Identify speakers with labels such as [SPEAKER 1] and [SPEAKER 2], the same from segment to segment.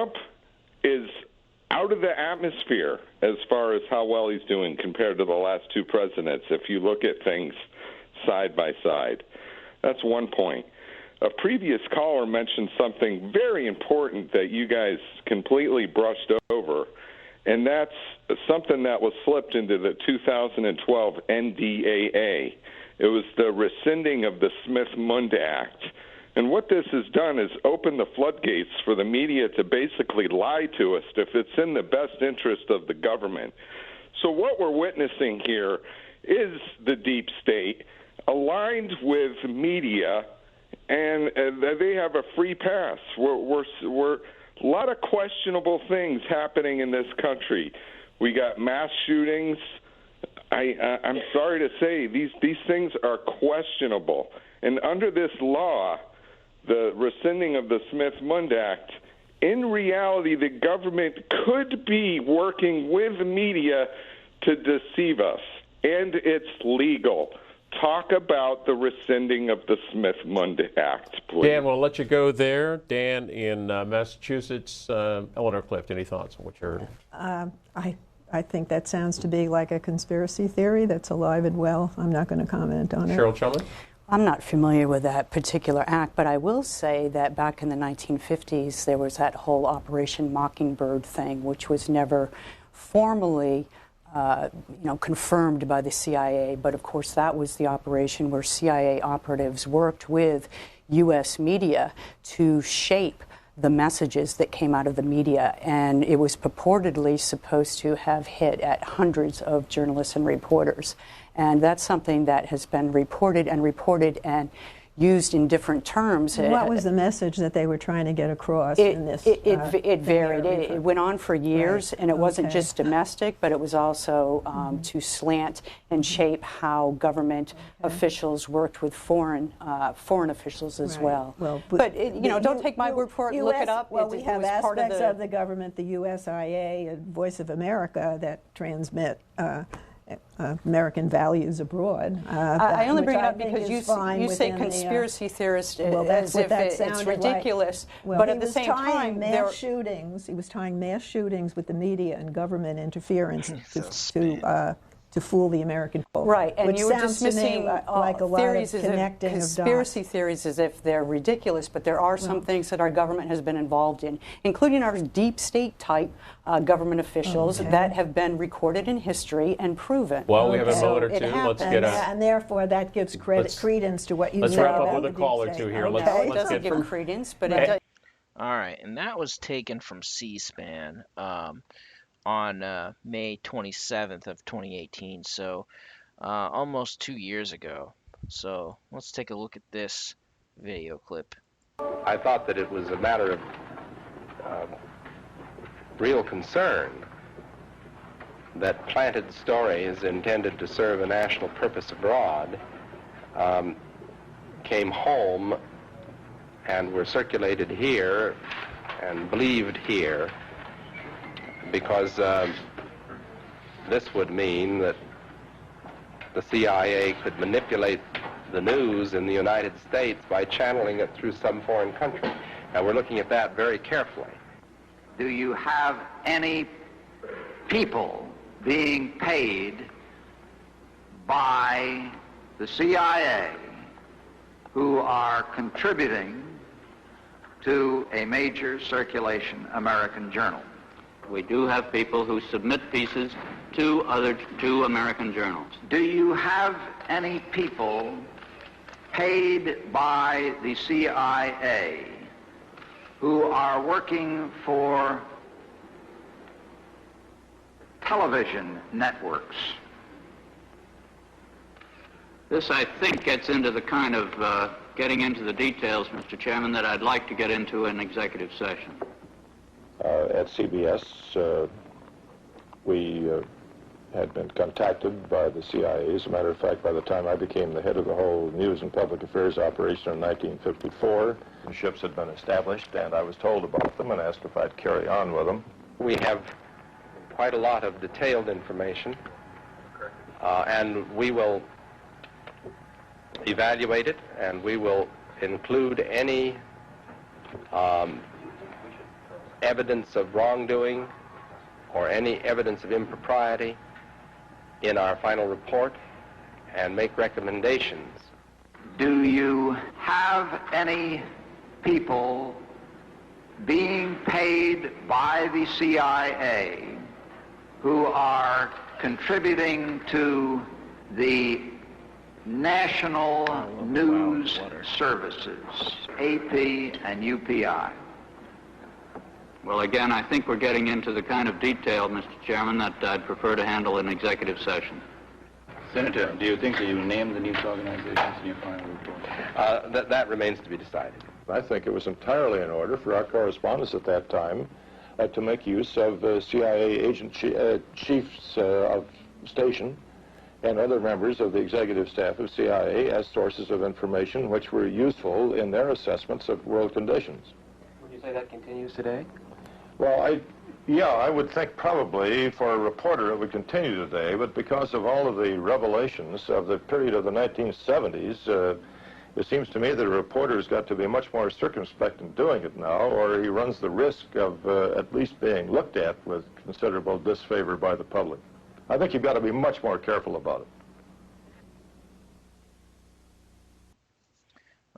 [SPEAKER 1] Trump is out of the atmosphere as far as how well he's doing compared to the last two presidents, if you look at things side by side. That's one point. A previous caller mentioned something very important that you guys completely brushed over, and that's something that was slipped into the 2012 NDAA. It was the rescinding of the Smith-Mundt Act. And what this has done is open the floodgates for the media to basically lie to us if it's in the best interest of the government. So what we're witnessing here is the deep state aligned with media, and they have a free pass. We're a lot of questionable things happening in this country. We got mass shootings. I'm sorry to say these things are questionable. And under this law, the rescinding of the Smith-Mundt Act, in reality, the government could be working with media to deceive us, and it's legal. Talk about the rescinding of the Smith-Mundt Act, please.
[SPEAKER 2] Dan, we'll let you go there. Dan in Massachusetts. Eleanor Clift, any thoughts on what you're heard?
[SPEAKER 3] I think that sounds to be like a conspiracy theory that's alive and well. I'm not going to comment on it.
[SPEAKER 2] Cheryl Chumley?
[SPEAKER 4] I'm not familiar with that particular act, but I will say that back in the 1950s, there was that whole Operation MockingBird thing, which was never formally confirmed by the CIA. But of course, that was the operation where CIA operatives worked with U.S. media to shape the messages that came out of the media, and it was purportedly supposed to have hit at hundreds of journalists and reporters. And that's something that has been reported and used in different terms.
[SPEAKER 3] What was the message that they were trying to get across in this?
[SPEAKER 4] It varied. It went on for years, right. And it wasn't just domestic, but it was also to slant and shape how government officials worked with foreign officials as well. But don't take my word for it. Look it up.
[SPEAKER 3] Well, we have aspects of the government, the USIA, Voice of America, that transmit American values abroad.
[SPEAKER 4] I only bring it up because you say conspiracy theorist as if it's ridiculous.
[SPEAKER 3] Like. But at the same time, he was tying mass shootings with the media and government interference to fool the American people.
[SPEAKER 4] Right, and you were dismissing
[SPEAKER 3] like a
[SPEAKER 4] theories
[SPEAKER 3] lot of connecting
[SPEAKER 4] conspiracy theories as if they're ridiculous, but there are some things that our government has been involved in, including our deep state type government officials that have been recorded in history and proven.
[SPEAKER 2] Well, we have a moment or two. Let's get
[SPEAKER 3] and therefore that gives credence to what you
[SPEAKER 2] say.
[SPEAKER 3] Let's
[SPEAKER 2] wrap up with a call or two here.
[SPEAKER 4] It doesn't give credence, but it does.
[SPEAKER 5] All right, and that was taken from C-SPAN. On May 27th of 2018, so almost 2 years ago. So let's take a look at this video clip.
[SPEAKER 6] I thought that it was a matter of real concern that planted stories intended to serve a national purpose abroad came home and were circulated here and believed here, because this would mean that the CIA could manipulate the news in the United States by channeling it through some foreign country. Now, we're looking at that very carefully.
[SPEAKER 7] Do you have any people being paid by the CIA who are contributing to a major circulation American journal?
[SPEAKER 8] We do have people who submit pieces to American journals.
[SPEAKER 7] Do you have any people paid by the CIA who are working for television networks?
[SPEAKER 8] This, I think, gets into the kind of getting into the details, Mr. Chairman, that I'd like to get into in executive session.
[SPEAKER 9] At CBS, we had been contacted by the CIA. As a matter of fact, by the time I became the head of the whole News and Public Affairs operation in 1954, the ships had been established, and I was told about them and asked if I'd carry on with them.
[SPEAKER 6] We have quite a lot of detailed information, and we will evaluate it, and we will include any evidence of wrongdoing or any evidence of impropriety in our final report and make recommendations.
[SPEAKER 7] Do you have any people being paid by the CIA who are contributing to the national news services, AP and UPI?
[SPEAKER 8] Well, again, I think we're getting into the kind of detail, Mr. Chairman, that I'd prefer to handle in executive session.
[SPEAKER 10] Senator, do you think that you named the news organizations in your final report?
[SPEAKER 6] That remains to be decided.
[SPEAKER 9] I think it was entirely in order for our correspondents at that time to make use of CIA agent chiefs of station and other members of the executive staff of CIA as sources of information which were useful in their assessments of world conditions.
[SPEAKER 11] Would you say that continues today?
[SPEAKER 9] Well, I would think probably for a reporter it would continue today, but because of all of the revelations of the period of the 1970s, it seems to me that a reporter's got to be much more circumspect in doing it now, or he runs the risk of at least being looked at with considerable disfavor by the public. I think you've got to be much more careful about it.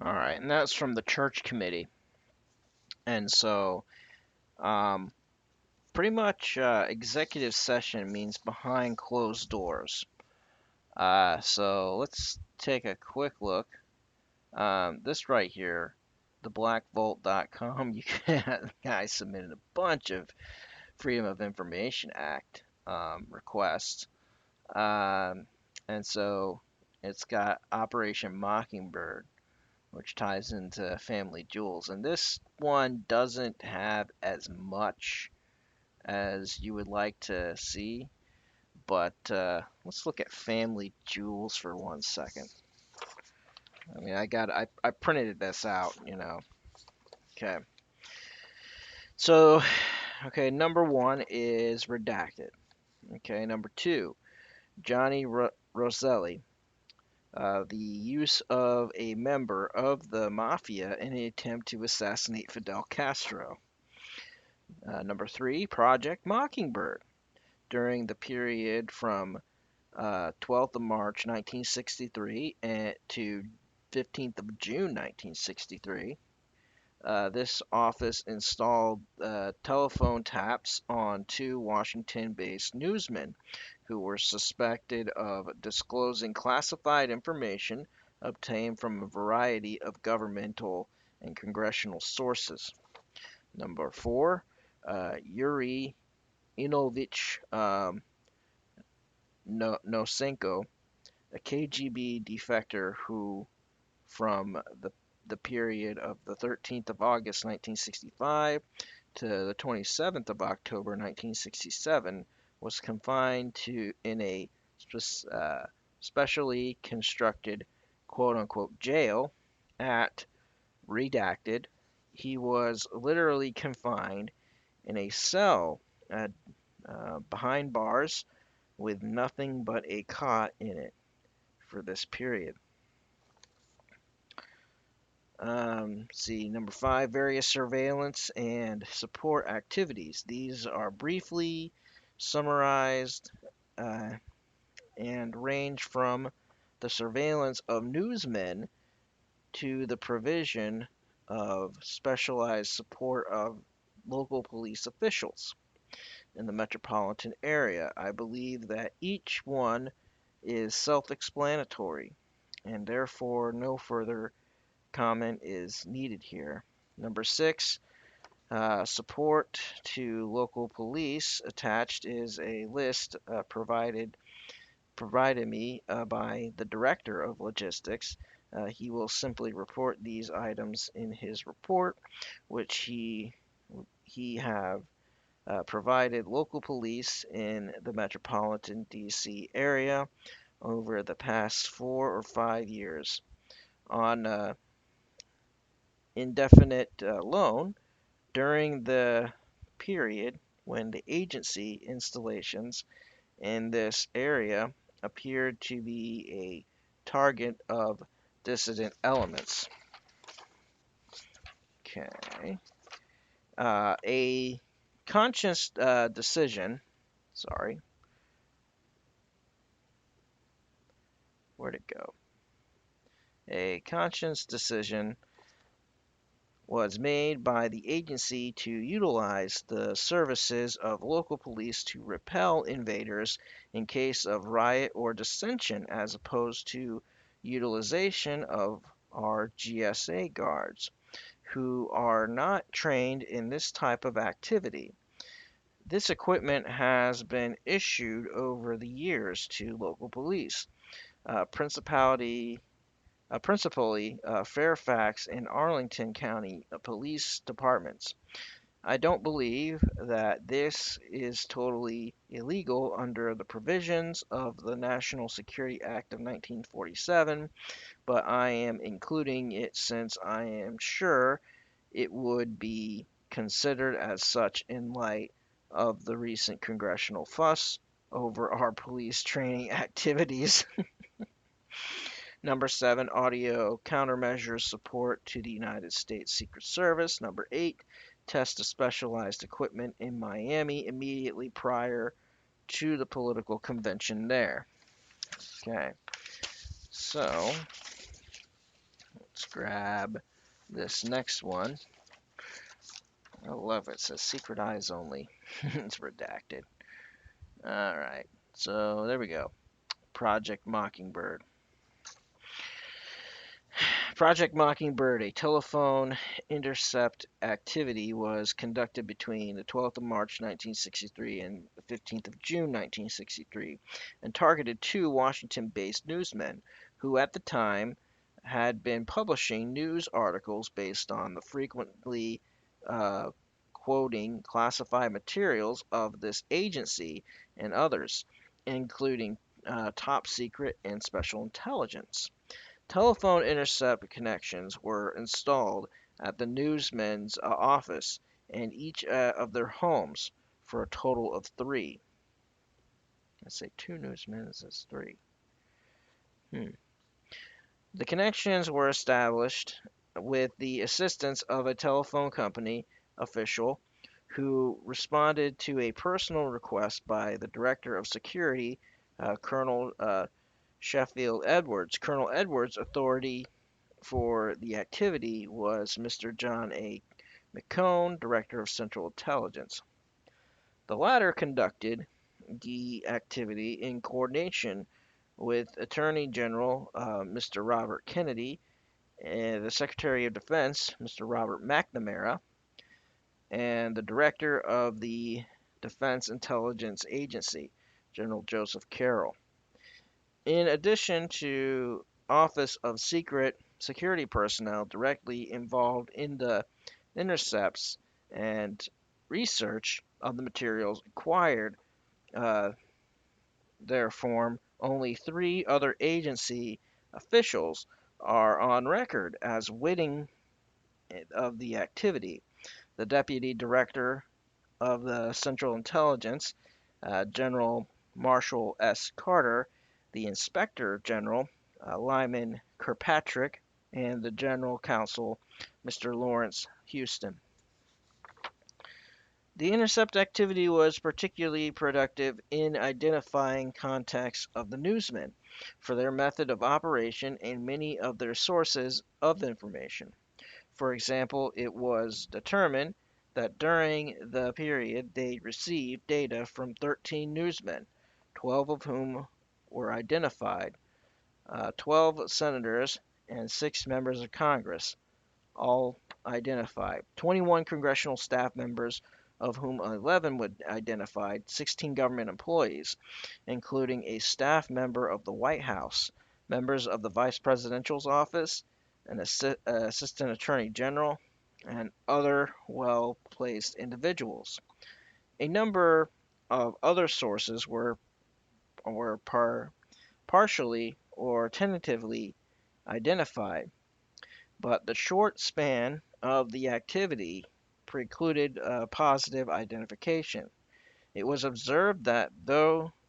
[SPEAKER 5] All right, and that's from the Church Committee. And so, pretty much executive session means behind closed doors. So let's take a quick look. This right here, theblackvault.com, the guy submitted a bunch of Freedom of Information Act requests. And so it's got Operation Mockingbird, which ties into Family Jewels. And this one doesn't have as much as you would like to see, but let's look at Family Jewels for 1 second. I mean, I printed this out, you know. Okay. So, okay, number 1 is redacted. Okay, number 2, Johnny Roselli. The use of a member of the mafia in an attempt to assassinate Fidel Castro. Number 3, Project Mockingbird. During the period from 12th of March 1963 to 15th of June 1963, this office installed telephone taps on 2 Washington-based newsmen who were suspected of disclosing classified information obtained from a variety of governmental and congressional sources. Number 4, Yuri Inovich Nosenko, a KGB defector who, from the period of the 13th of August 1965 to the 27th of October 1967, was confined in a specially constructed quote-unquote jail at redacted. He was literally confined in a cell behind bars with nothing but a cot in it for this period. See, number 5, various surveillance and support activities. These are briefly summarized and range from the surveillance of newsmen to the provision of specialized support of local police officials in the metropolitan area. I believe that each one is self-explanatory, and therefore no further comment is needed here. Number 6, support to local police. Attached is a list provided me by the Director of Logistics. He will simply report these items in his report, which he have provided local police in the metropolitan D.C. area over the past 4 or 5 years on indefinite loan during the period when the agency installations in this area appeared to be a target of dissident elements. Okay. A conscious decision, sorry, where'd it go? A conscious decision was made by the agency to utilize the services of local police to repel invaders in case of riot or dissension, as opposed to utilization of our GSA guards, who are not trained in this type of activity. This equipment has been issued over the years to local police, principally Fairfax and Arlington County police departments. I don't believe that this is totally illegal under the provisions of the National Security Act of 1947, but I am including it since I am sure it would be considered as such in light of the recent congressional fuss over our police training activities. Number 7, audio countermeasures support to the United States Secret Service. Number 8, test of specialized equipment in Miami immediately prior to the political convention there. Okay, so let's grab this next one. I love it. It says secret eyes only. It's redacted. All right, so there we go. Project Mockingbird. Project Mockingbird, a telephone intercept activity, was conducted between the 12th of March 1963 and the 15th of June 1963 and targeted 2 Washington-based newsmen who at the time had been publishing news articles based on the frequently quoting classified materials of this agency and others, including top secret and special intelligence. Telephone intercept connections were installed at the newsmen's office and each of their homes for a total of 3. Let's say 2 newsmen, it says 3. The connections were established with the assistance of a telephone company official who responded to a personal request by the Director of Security, Colonel Sheffield Edwards. Colonel Edwards' authority for the activity was Mr. John A. McCone, Director of Central Intelligence. The latter conducted the activity in coordination with Attorney General Mr. Robert Kennedy, and the Secretary of Defense Mr. Robert McNamara, and the Director of the Defense Intelligence Agency, General Joseph Carroll. In addition to Office of Secret Security personnel directly involved in the intercepts and research of the materials acquired therefrom, only 3 other agency officials are on record as witting of the activity. The Deputy Director of the Central Intelligence, General Marshall S. Carter, the Inspector General, Lyman Kirkpatrick, and the General Counsel, Mr. Lawrence Houston. The intercept activity was particularly productive in identifying contacts of the newsmen for their method of operation and many of their sources of information. For example, it was determined that during the period they received data from 13 newsmen, 12 of whom were identified, 12 senators, and 6 members of Congress, all identified, 21 congressional staff members, of whom 11 were identified, 16 government employees, including a staff member of the White House, members of the Vice Presidential's office, an assistant attorney general, and other well-placed individuals. A number of other sources were partially or tentatively identified, but the short span of the activity precluded positive identification. It was observed that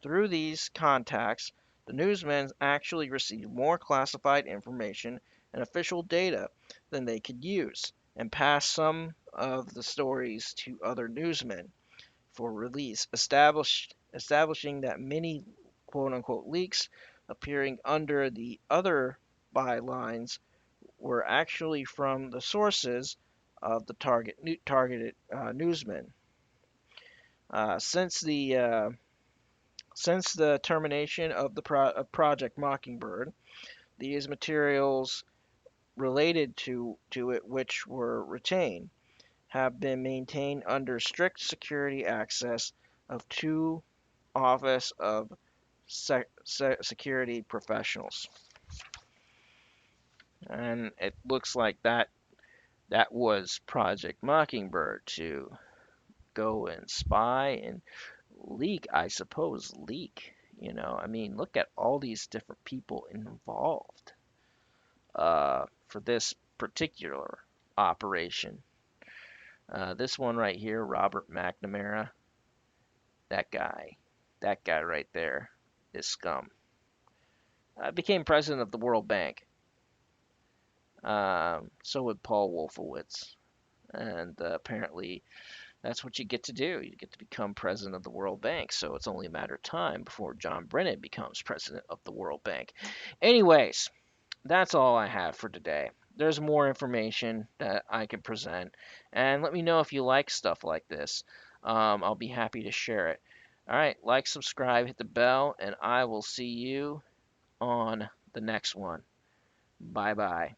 [SPEAKER 5] through these contacts, the newsmen actually received more classified information and official data than they could use, and passed some of the stories to other newsmen for release, establishing that many quote-unquote leaks appearing under the other bylines were actually from the sources of the targeted newsmen. Since the termination of the Project Mockingbird, these materials related to it, which were retained, have been maintained under strict security access of two Office of Security professionals. And it looks like that was Project Mockingbird, to go and spy and leak, I suppose, I mean, look at all these different people involved for this particular operation. This one right here, Robert McNamara, that guy right there is scum. Became president of the World Bank. So would Paul Wolfowitz. And apparently that's what you get to do. You get to become president of the World Bank. So it's only a matter of time before John Brennan becomes president of the World Bank. Anyways, that's all I have for today. There's more information that I can present. And let me know if you like stuff like this. I'll be happy to share it. All right, like, subscribe, hit the bell, and I will see you on the next one. Bye-bye.